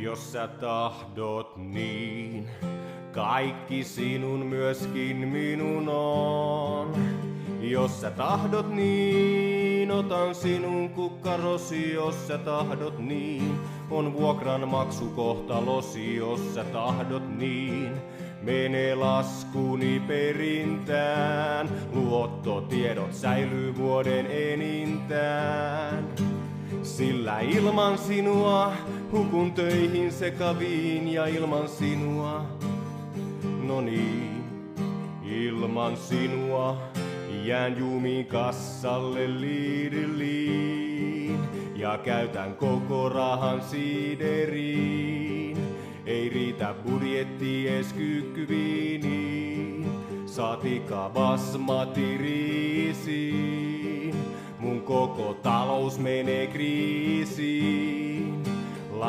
Jos sä tahdot niin, kaikki sinun myöskin minun on. Jos sä tahdot niin, otan sinun kukkarosi. Jos sä tahdot niin, on vuokran maksu kohtalosi. Jos sä tahdot niin, mene laskuni perintään. Luottotiedot säilyy vuoden enintään. Sillä ilman sinua hukun töihin sekaviin ja ilman sinua, no niin, ilman sinua jään jumiin kassalle Lidliin ja käytän koko rahan siideriin. Ei riitä budjetti ees kyykkyviiniin, saatika basmati-riisiin. Mun koko talous menee kriisiin.